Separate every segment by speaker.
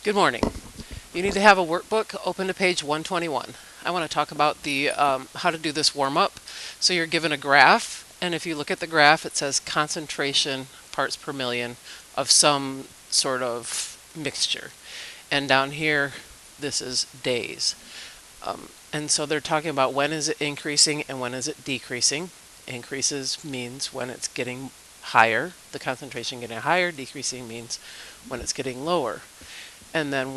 Speaker 1: Good morning. You need to have a workbook open to page 121. I want to talk about the how to do this warm-up. So you're given a graph, and if you look at the graph, it says concentration parts per million of some sort of mixture. And down here, this is days. And so they're talking about when is it increasing and when is it decreasing. Increases means when it's getting higher, the concentration getting higher. Decreasing means when it's getting lower. And then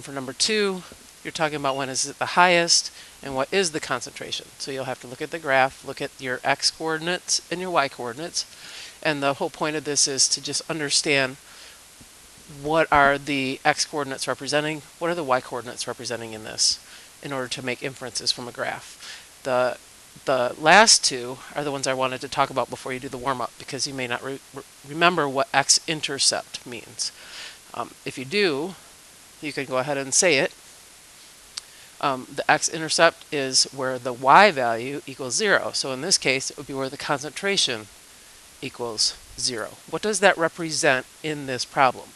Speaker 1: for number 2, you're talking about when is it the highest and what is the concentration. So you'll have to look at the graph, look at your x coordinates and your y coordinates. And the whole point of this is to just understand what are the x coordinates representing, what are the y coordinates representing in this, in order to make inferences from a graph. The last two are the ones I wanted to talk about before you do the warm-up, because you may not remember what x-intercept means. If you do, you can go ahead and say it. The x-intercept is where the y value equals 0. So in this case, it would be where the concentration equals 0. What does that represent in this problem?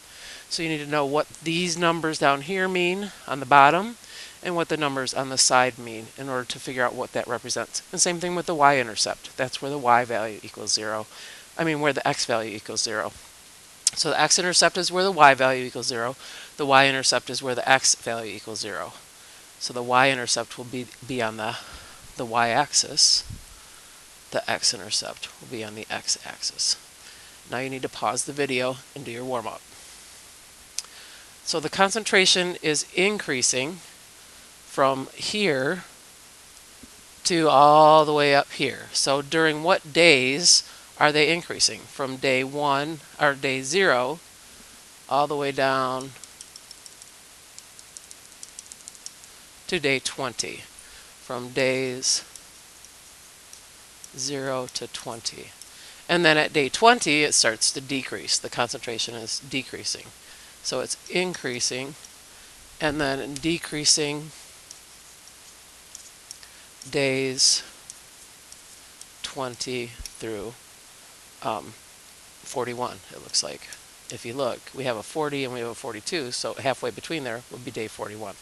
Speaker 1: So you need to know what these numbers down here mean on the bottom and what the numbers on the side mean in order to figure out what that represents. And same thing with the y-intercept. That's where the y value equals 0. Where the x value equals 0. So the x-intercept is where the y value equals 0. The y-intercept is where the x value equals 0. So the y-intercept will be on the y-axis. The x-intercept will be on the x-axis. Now you need to pause the video and do your warm-up. So the concentration is increasing from here to all the way up here. So during what days are they increasing? From day 1 or day 0 all the way down to day 20. From days 0 to 20. And then at day 20 it starts to decrease. The concentration is decreasing. So it's increasing and then decreasing days 20 through 41, it looks like. If you look, we have a 40 and we have a 42, so halfway between there would be day 41.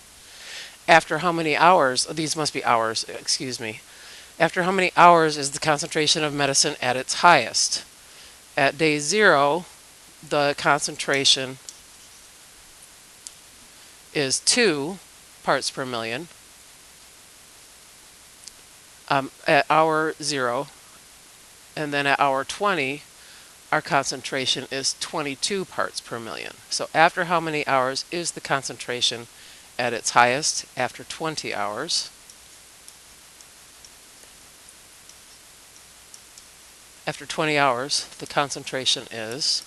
Speaker 1: After how many hours, these must be hours, excuse me. After how many hours is the concentration of medicine at its highest? At day 0, the concentration is 2 parts per million. At hour 0, and then at hour 20, our concentration is 22 parts per million. So after how many hours is the concentration at its highest? After 20 hours. After 20 hours, the concentration is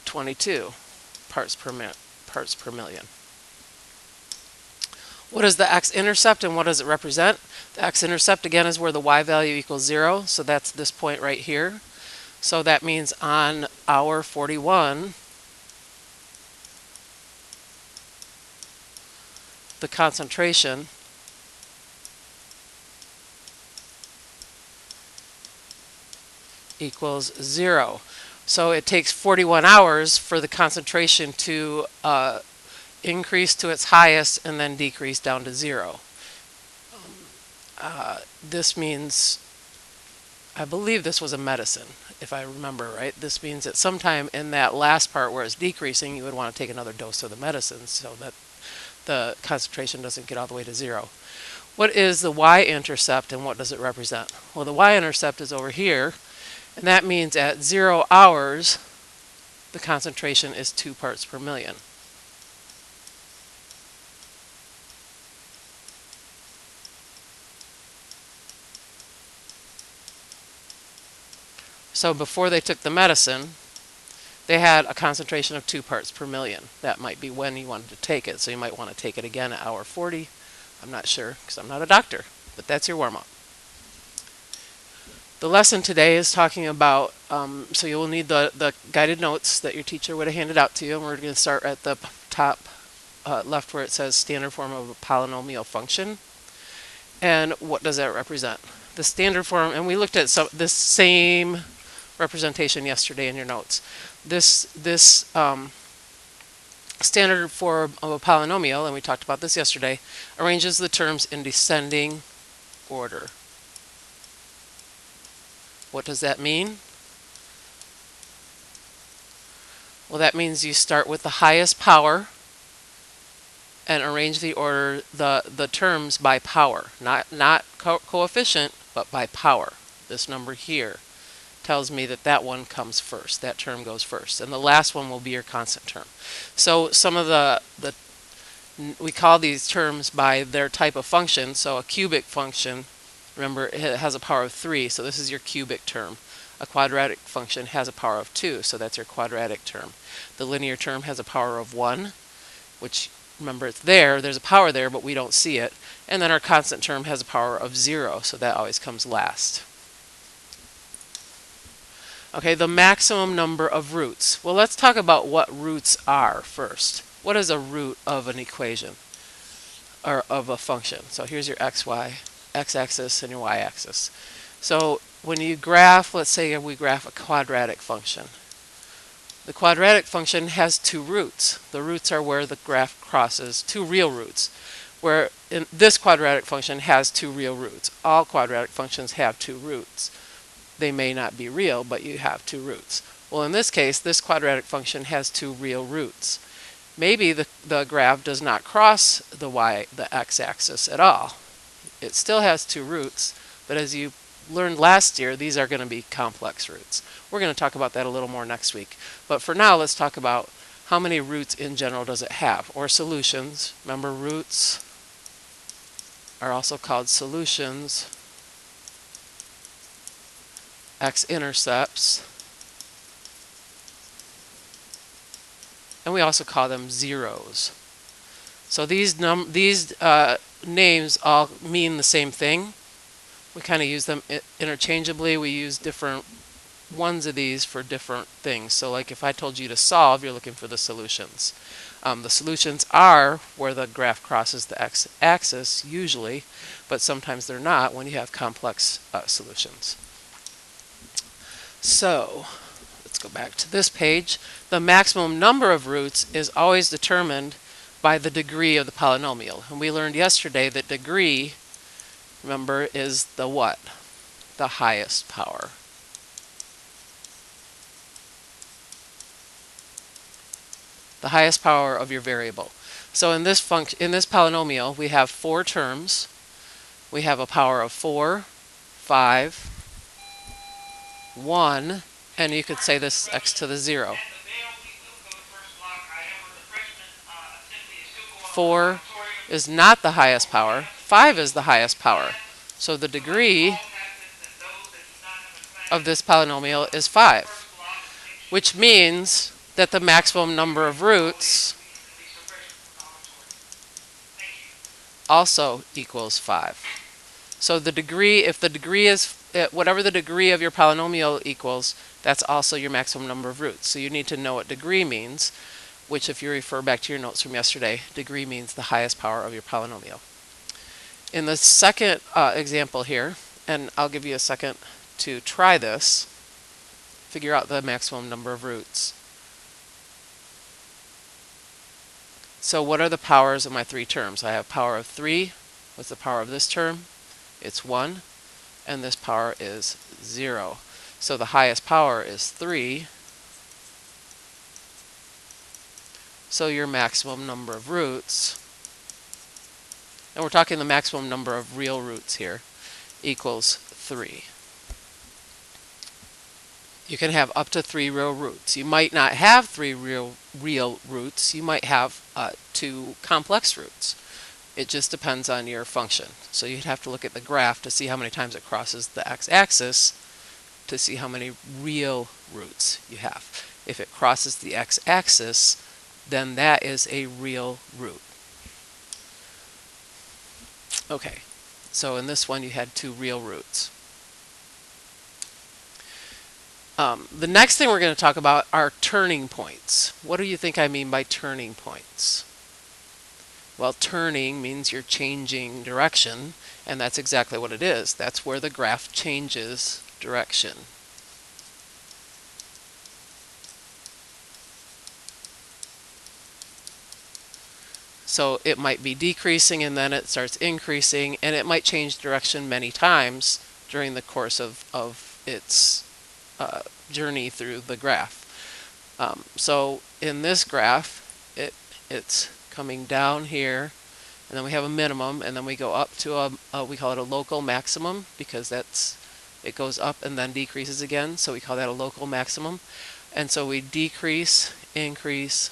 Speaker 1: 22 parts per million. What is the x-intercept and what does it represent? The x-intercept again is where the y value equals 0, so that's this point right here. So that means on hour 41, the concentration equals 0. So it takes 41 hours for the concentration to increase to its highest and then decrease down to 0. This means, I believe this was a medicine, if I remember right. This means that sometime in that last part where it's decreasing, you would want to take another dose of the medicine so that the concentration doesn't get all the way to 0. What is the y-intercept and what does it represent? Well, the y-intercept is over here, and that means at 0 hours, the concentration is 2 parts per million. So before they took the medicine, they had a concentration of 2 parts per million. That might be when you wanted to take it, so you might want to take it again at hour 40. I'm not sure, because I'm not a doctor, but that's your warm-up. The lesson today is talking about, so you will need the guided notes that your teacher would have handed out to you, and we're going to start at the top left where it says standard form of a polynomial function. And what does that represent? the standard form, and we looked at this same representation yesterday in your notes. This standard form of a polynomial, and we talked about this yesterday, arranges the terms in descending order. What does that mean? Well, that means you start with the highest power and arrange the terms by power, not coefficient, but by power. This number here tells me that that one comes first. That term goes first, and the last one will be your constant term. So some of we call these terms by their type of function. So a cubic function, remember, it has a power of 3, so this is your cubic term. A quadratic function has a power of 2, so that's your quadratic term. The linear term has a power of 1, which, remember, it's there. There's a power there, but we don't see it. And then our constant term has a power of 0, so that always comes last. Okay, the maximum number of roots. Well, let's talk about what roots are first. What is a root of an equation or of a function? So here's your x-axis and your y-axis. So when you graph, let's say we graph a quadratic function. The quadratic function has 2 roots. The roots are where the graph crosses 2 real roots. Where in this quadratic function has 2 real roots. All quadratic functions have 2 roots. They may not be real, but you have 2 roots. Well, in this case, this quadratic function has 2 real roots. Maybe the graph does not cross the x-axis at all. It still has 2 roots, but as you learned last year, these are going to be complex roots. We're going to talk about that a little more next week. But for now, let's talk about how many roots in general does it have, or solutions. Remember, roots are also called solutions, x-intercepts, and we also call them zeros. So these names all mean the same thing. We kind of use them interchangeably. We use different ones of these for different things. So like if I told you to solve, you're looking for the solutions. The solutions are where the graph crosses the x-axis usually, but sometimes they're not when you have complex solutions. So let's go back to this page. The maximum number of roots is always determined by the degree of the polynomial. And we learned yesterday that degree, remember, is the what? The highest power. The highest power of your variable. So in this polynomial, we have 4 terms. We have a power of 4, 5, 1, and you could say this x to the 0. 4 is not the highest power. 5 is the highest power. So the degree of this polynomial is 5, which means that the maximum number of roots also equals 5. So the degree, if the degree is, whatever the degree of your polynomial equals, that's also your maximum number of roots. So you need to know what degree means, which if you refer back to your notes from yesterday, degree means the highest power of your polynomial. In the second example here, and I'll give you a second to try this, figure out the maximum number of roots. So what are the powers of my 3 terms? I have power of 3. What's the power of this term? It's 1. And this power is 0. So the highest power is 3. So your maximum number of roots, and we're talking the maximum number of real roots here, equals 3. You can have up to 3 real roots. You might not have 3 real roots. You might have 2 complex roots. It just depends on your function. So you'd have to look at the graph to see how many times it crosses the x-axis to see how many real roots you have. If it crosses the x-axis, then that is a real root. Okay, so in this one you had 2 real roots. The next thing we're going to talk about are turning points. What do you think I mean by turning points? Well, turning means you're changing direction, and that's exactly what it is. That's where the graph changes direction. So it might be decreasing and then it starts increasing, and it might change direction many times during the course of its journey through the graph. So in this graph, it's coming down here, and then we have a minimum, and then we go up to we call it a local maximum, because it goes up and then decreases again, so we call that a local maximum. And so we decrease, increase,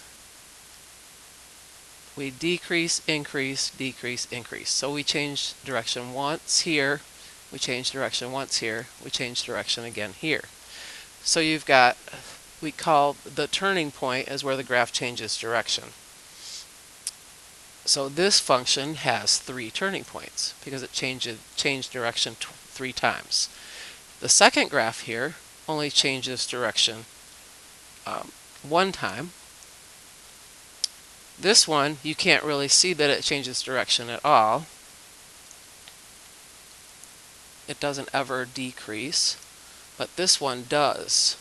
Speaker 1: increase, decrease, increase. So we change direction once here, we change direction once here, we change direction again here. So you've got, we call the turning point as where the graph changes direction. So this function has 3 turning points because it changed direction 3 times. The second graph here only changes direction 1 time. This one, you can't really see that it changes direction at all. It doesn't ever decrease, but this one does.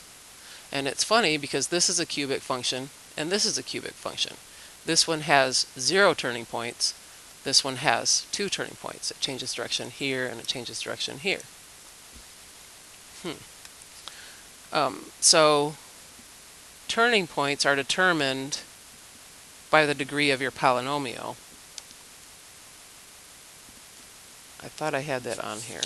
Speaker 1: And it's funny because this is a cubic function and this is a cubic function. This one has 0 turning points. This one has 2 turning points. It changes direction here and it changes direction here. So turning points are determined by the degree of your polynomial. I thought I had that on here.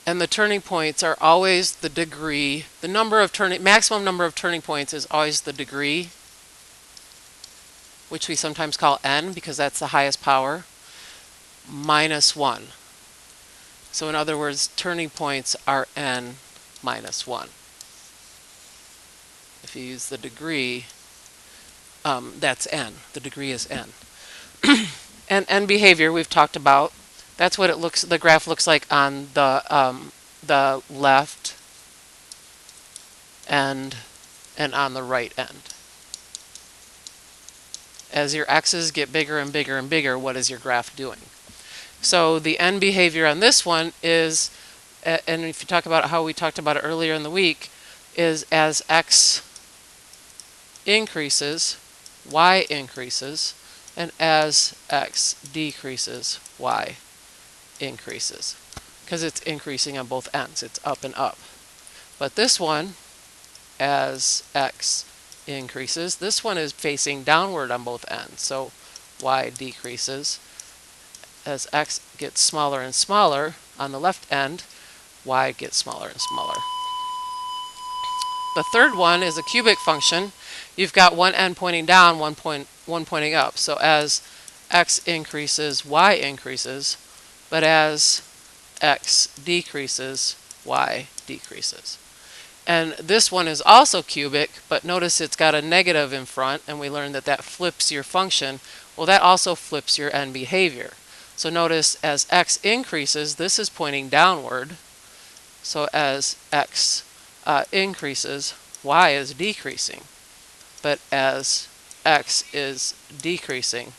Speaker 1: And the turning points are always the degree. The maximum number of turning points is always the degree, which we sometimes call n because that's the highest power, minus 1. So in other words, turning points are n minus 1. If you use the degree, that's n. The degree is n. And n behavior we've talked about. That's what the graph looks like on the left end and on the right end. As your x's get bigger and bigger and bigger, what is your graph doing? So the n behavior on this one is, and if you talk about how we talked about it earlier in the week, is as x increases, y increases, and as x decreases, y increases, because it's increasing on both ends. It's up and up. But this one, as x increases, this one is facing downward on both ends. So y decreases. As x gets smaller and smaller on the left end, y gets smaller and smaller. The third one is a cubic function. You've got one end pointing down, one pointing up. So as x increases, y increases. But as x decreases, y decreases. And this one is also cubic, but notice it's got a negative in front, and we learned that that flips your function. Well, that also flips your n behavior. So notice as x increases, this is pointing downward. So as x increases, y is decreasing. But as x is decreasing,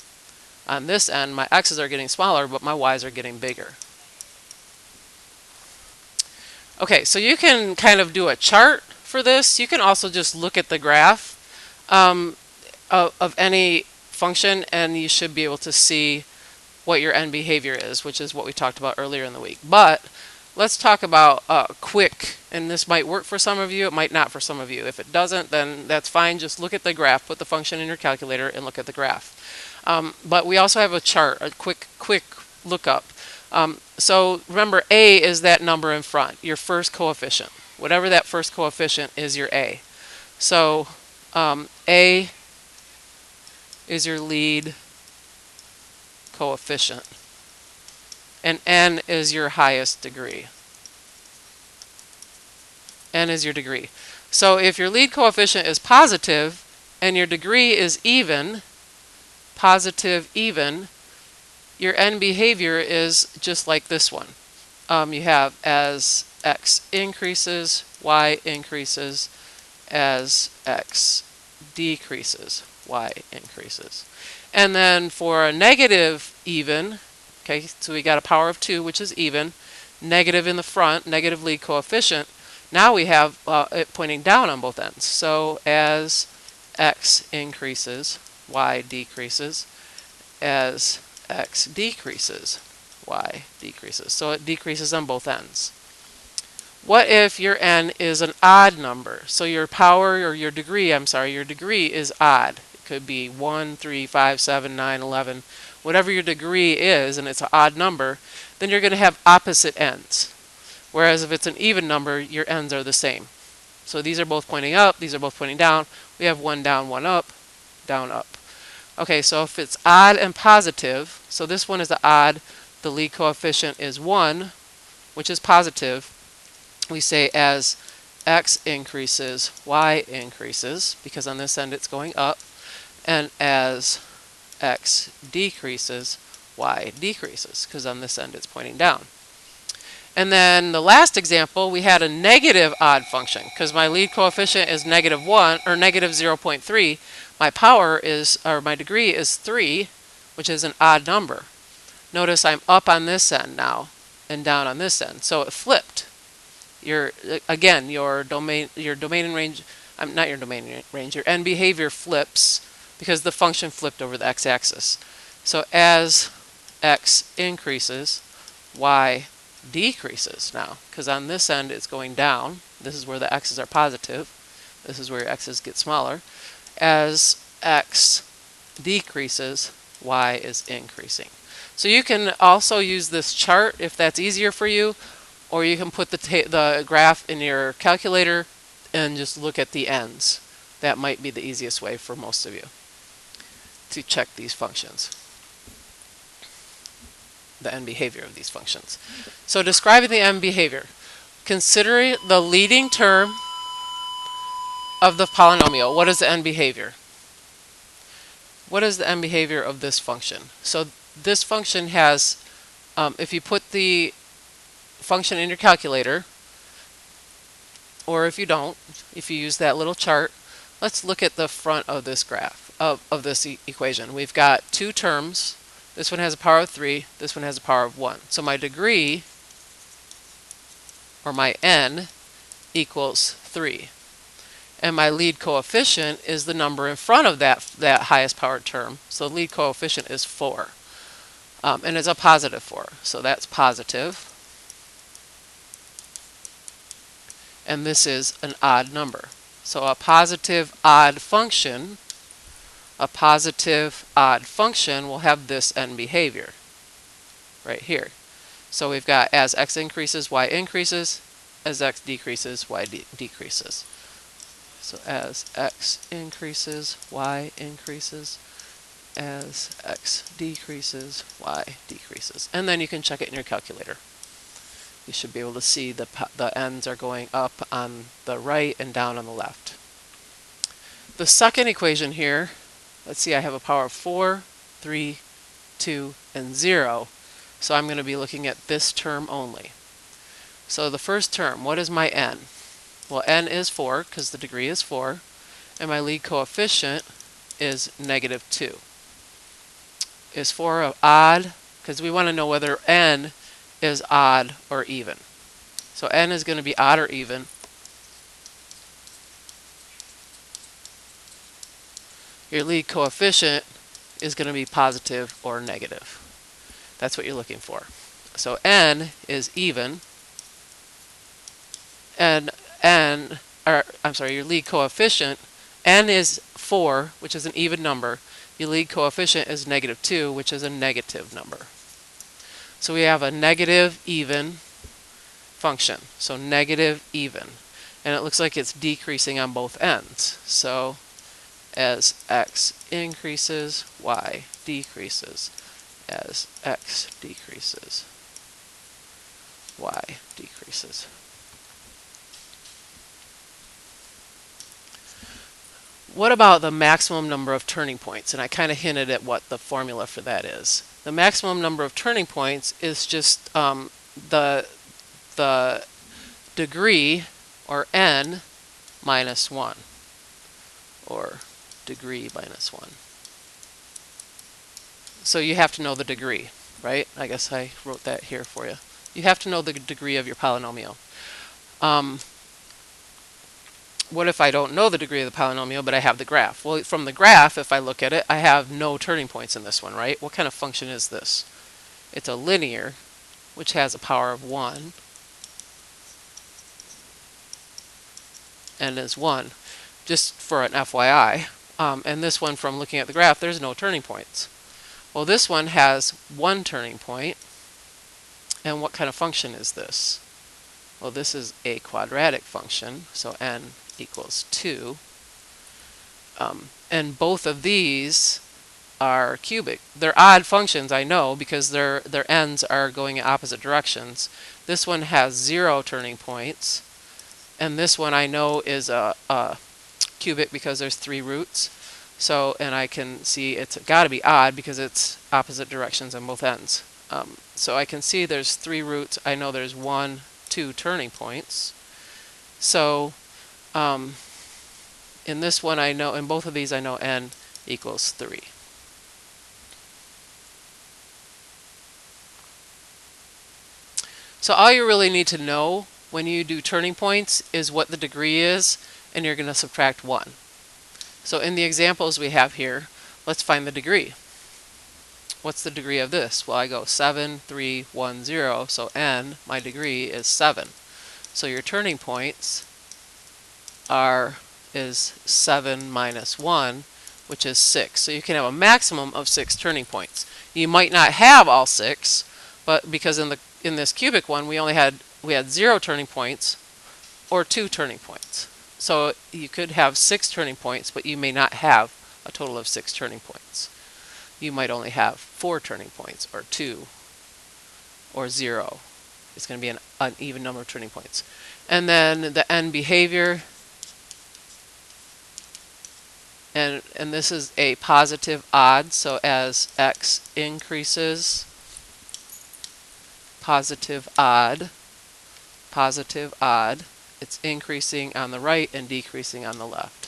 Speaker 1: on this end, my x's are getting smaller, but my y's are getting bigger. Okay, so you can kind of do a chart for this. You can also just look at the graph of any function, and you should be able to see what your n behavior is, which is what we talked about earlier in the week. But let's talk about quick, and this might work for some of you, it might not for some of you. If it doesn't, then that's fine. Just look at the graph, put the function in your calculator, and look at the graph. But we also have a chart, a quick lookup. So remember, a is that number in front, your first coefficient. Whatever that first coefficient is, your a. So a is your lead coefficient, and n is your highest degree. N is your degree. So if your lead coefficient is positive and your degree is even, positive even, your n behavior is just like this one. you have as x increases, y increases, as x decreases, y increases. And then for a negative even, okay, so we got a power of 2, which is even, negative in the front, negative lead coefficient. Now we have it pointing down on both ends. So as x increases, y decreases. As x decreases, y decreases. So it decreases on both ends. What if your n is an odd number? So your power, or your degree, your degree is odd. It could be 1, 3, 5, 7, 9, 11. Whatever your degree is, and it's an odd number, then you're going to have opposite ends. Whereas if it's an even number, your ends are the same. So these are both pointing up, these are both pointing down. We have one down, one up, down, up. Okay, so if it's odd and positive, so this one is the odd, the lead coefficient is 1, which is positive. We say as x increases, y increases, because on this end it's going up, and as x decreases, y decreases, because on this end it's pointing down. And then the last example, we had a negative odd function, because my lead coefficient is -1 or -0.3. My power is, or my degree is 3, which is an odd number. Notice I'm up on this end now and down on this end, so it flipped. Your domain and range, not your domain and range, your end behavior flips because the function flipped over the x-axis. So as x increases, y decreases now, because on this end it's going down. This is where the x's are positive. This is where your x's get smaller. As x decreases, y is increasing. So you can also use this chart if that's easier for you, or you can put the graph in your calculator and just look at the ends. That might be the easiest way for most of you to check these functions, the end behavior of these functions. So describing the end behavior. Consider the leading term of the polynomial. What is the end behavior? What is the end behavior of this function? So this function has, if you put the function in your calculator, or if you don't, if you use that little chart, let's look at the front of this graph, of this equation. We've got two terms. This one has a power of 3, this one has a power of 1. So my degree, or my n, equals 3. And my lead coefficient is the number in front of that highest powered term. So the lead coefficient is 4. And it's a positive 4. So that's positive. And this is an odd number. So a positive odd function will have this end behavior right here. So we've got as x increases, y increases, as x decreases, y decreases. So as x increases, y increases, as x decreases, y decreases. And then you can check it in your calculator. You should be able to see the ends are going up on the right and down on the left. The second equation here, let's see, I have a power of 4, 3, 2, and 0. So I'm going to be looking at this term only. So the first term, what is my n? Well, n is 4 because the degree is 4, and my lead coefficient is -2. Is 4 odd? Because we want to know whether n is odd or even. So n is going to be odd or even. Your lead coefficient is going to be positive or negative. That's what you're looking for. So n is even, and your lead coefficient, n is 4, which is an even number. Your lead coefficient is -2, which is a negative number. So we have a negative even function. So negative even. And it looks like it's decreasing on both ends. So as x increases, y decreases. As x decreases, y decreases. What about the maximum number of turning points? And I kind of hinted at what the formula for that is. The maximum number of turning points is just the the degree, or n, minus 1, or degree minus 1. So you have to know the degree, right? I guess I wrote that here for you. You have to know the degree of your polynomial. What if I don't know the degree of the polynomial, but I have the graph? Well, from the graph, if I look at it, I have no turning points in this one, right? What kind of function is this? It's a linear, which has a power of 1, and is 1, just for an FYI. And this one, from looking at the graph, there's no turning points. Well, this one has 1 turning point, and what kind of function is this? Well, this is a quadratic function, so n equals 2. And both of these are cubic. They're odd functions, I know, because their ends are going in opposite directions. This one has 0 turning points, and this one I know is a cubic because there's 3 roots. So, and I can see it's got to be odd because it's opposite directions on both ends. So I can see there's 3 roots. I know there's 1, 2 turning points. So in this one I know, in both of these I know n equals 3. So all you really need to know when you do turning points is what the degree is, and you're going to subtract 1. So in the examples we have here, let's find the degree. What's the degree of this? Well, I go 7, 3, 1, 0, so n, my degree, is 7. So your turning points is 7 minus 1, which is 6. So you can have a maximum of 6 turning points. You might not have all 6, but because in this cubic one we had 0 turning points or 2 turning points. So you could have 6 turning points, but you may not have a total of 6 turning points. You might only have 4 turning points, or 2, or 0. It's going to be an uneven number of turning points. And then the n behavior, and this is a positive odd, so as x increases, positive odd, it's increasing on the right and decreasing on the left.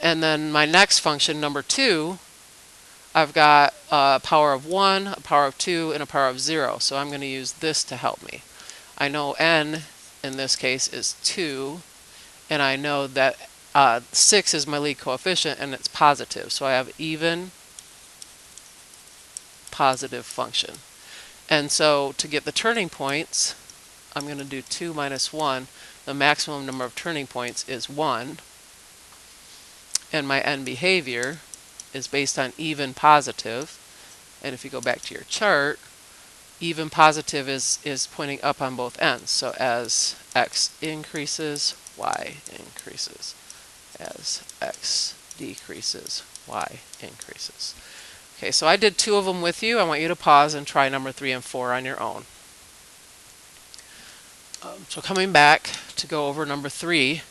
Speaker 1: And then my next function, number 2, I've got a power of 1, a power of 2, and a power of 0. So I'm going to use this to help me. I know n in this case is 2, and I know that 6 is my lead coefficient, and it's positive. So I have even positive function. And so to get the turning points, I'm going to do 2 minus 1. The maximum number of turning points is 1. And my n behavior is based on even positive. And if you go back to your chart, even positive is pointing up on both ends. So as x increases, y increases. As x decreases, y increases. Okay, so I did 2 of them with you. I want you to pause and try number 3 and 4 on your own. So coming back to go over number 3,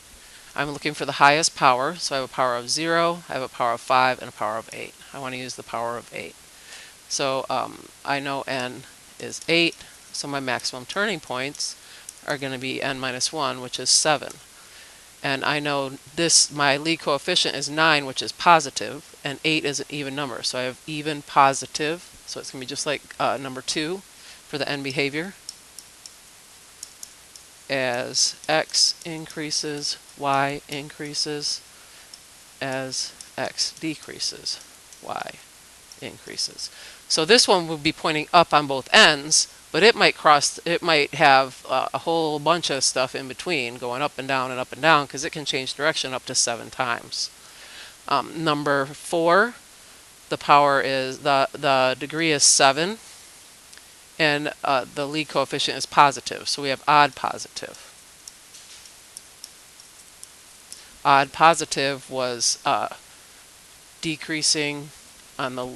Speaker 1: I'm looking for the highest power. So I have a power of 0, I have a power of 5, and a power of 8. I want to use the power of 8. So I know n is 8, so my maximum turning points are going to be n minus 1, which is 7. And I know my lead coefficient is 9, which is positive, and 8 is an even number. So I have even positive, so it's going to be just like number 2 for the n behavior. As x increases, y increases. As x decreases, y increases. So this one would be pointing up on both ends, but it might have a whole bunch of stuff in between, going up and down, because it can change direction up to 7 times. Number 4, the power is, the degree is 7, and the lead coefficient is positive, so we have odd positive. Odd positive was decreasing on the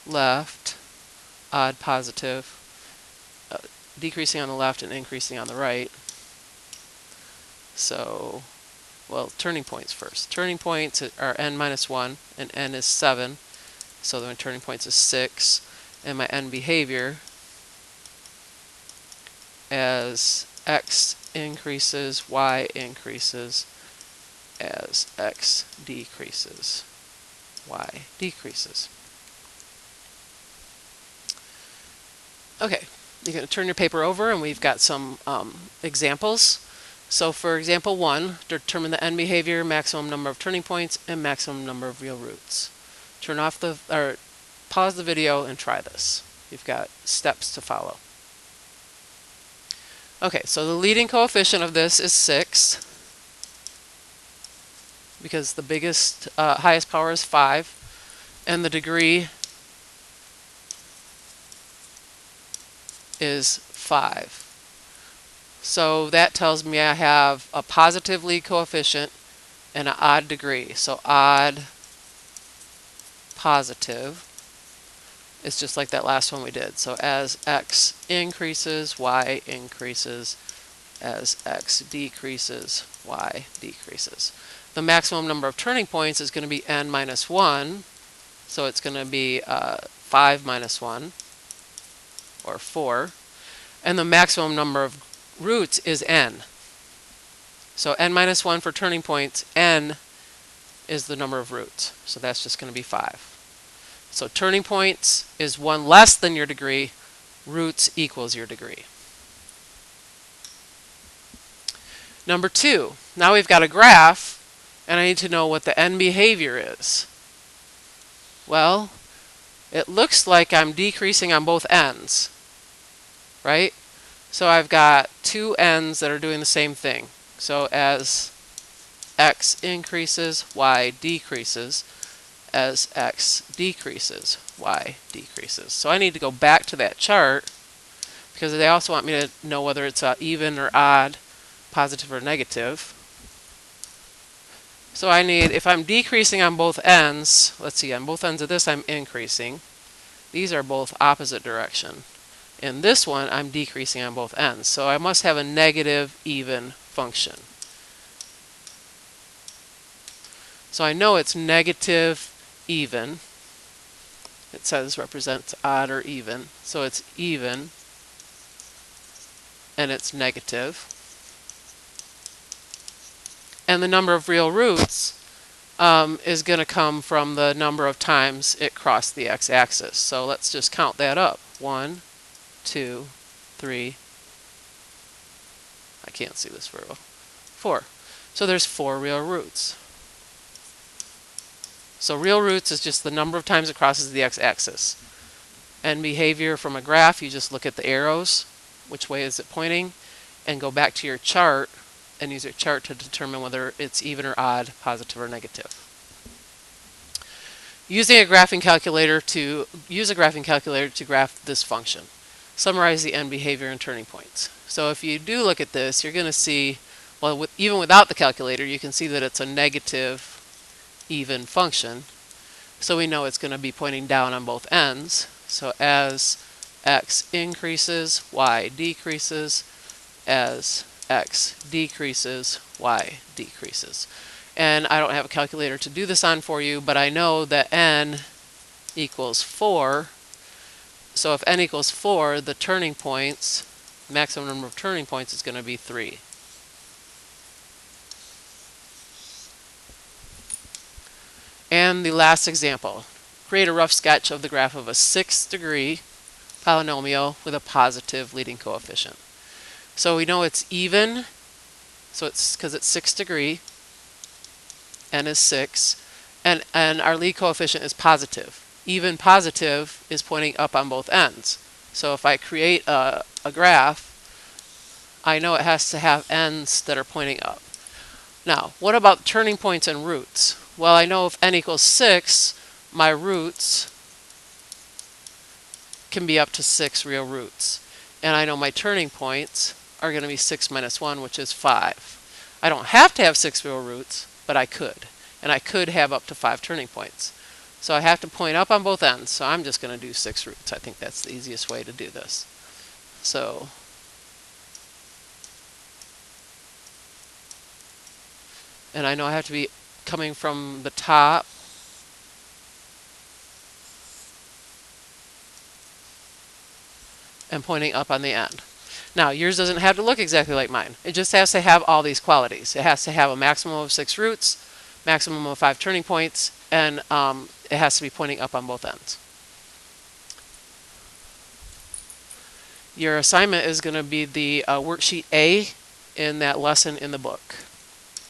Speaker 1: left, odd positive, decreasing on the left and increasing on the right. So well, turning points first. Turning points are n minus 1, and n is 7. So my turning points is 6. And my end behavior as x increases, y increases, as x decreases, y decreases. Okay, you're going to turn your paper over and we've got some examples. So for example 1, determine the end behavior, maximum number of turning points, and maximum number of real roots. Turn off or pause the video and try this. You've got steps to follow. Okay, so the leading coefficient of this is 6 because the biggest, highest power is 5, and the degree is 5. So that tells me I have a positive lead coefficient and an odd degree. So odd, positive is just like that last one we did. So as x increases, y increases. As x decreases, y decreases. The maximum number of turning points is going to be n minus 1. So it's going to be 5 minus 1, or 4. And the maximum number of roots is n. So n minus 1 for turning points, n is the number of roots. So that's just going to be 5. So turning points is 1 less than your degree, roots equals your degree. Number 2, now we've got a graph, and I need to know what the end behavior is. Well, it looks like I'm decreasing on both ends, right? So I've got two ends that are doing the same thing. So as x increases, y decreases. As x decreases, y decreases. So I need to go back to that chart because they also want me to know whether it's even or odd, positive or negative. So I need, if I'm decreasing on both ends, let's see, on both ends of this I'm increasing. These are both opposite direction. In this one, I'm decreasing on both ends. So I must have a negative even function. So I know it's negative even. It says represents odd or even. So it's even and it's negative. And the number of real roots is going to come from the number of times it crossed the x-axis. So let's just count that up. 1, 2, 3. I can't see this very well. 4. So there's 4 real roots. So real roots is just the number of times it crosses the x-axis. And behavior from a graph, you just look at the arrows, which way is it pointing, and go back to your chart and use your chart to determine whether it's even or odd, positive or negative. Use a graphing calculator to graph this function. Summarize the end behavior and turning points. So if you do look at this, you're going to see, well, even without the calculator, you can see that it's a negative even function. So we know it's going to be pointing down on both ends. So as x increases, y decreases. As x decreases, y decreases. And I don't have a calculator to do this on for you, but I know that n equals 4. So if n equals 4, the turning points, maximum number of turning points is going to be 3. And the last example, create a rough sketch of the graph of a 6th degree polynomial with a positive leading coefficient. So we know it's even, so it's because it's 6th degree, n is 6, and our lead coefficient is positive. Even positive is pointing up on both ends. So if I create a graph, I know it has to have ends that are pointing up. Now, what about turning points and roots? Well, I know if n equals 6, my roots can be up to 6 real roots. And I know my turning points are going to be 6 minus 1, which is 5. I don't have to have 6 real roots, but I could. And I could have up to 5 turning points. So I have to point up on both ends, so I'm just going to do 6 roots. I think that's the easiest way to do this. So And I know I have to be coming from the top and pointing up on the end. Now, yours doesn't have to look exactly like mine. It just has to have all these qualities. It has to have a maximum of 6 roots, maximum of 5 turning points, and it has to be pointing up on both ends. Your assignment is going to be the worksheet A in that lesson in the book.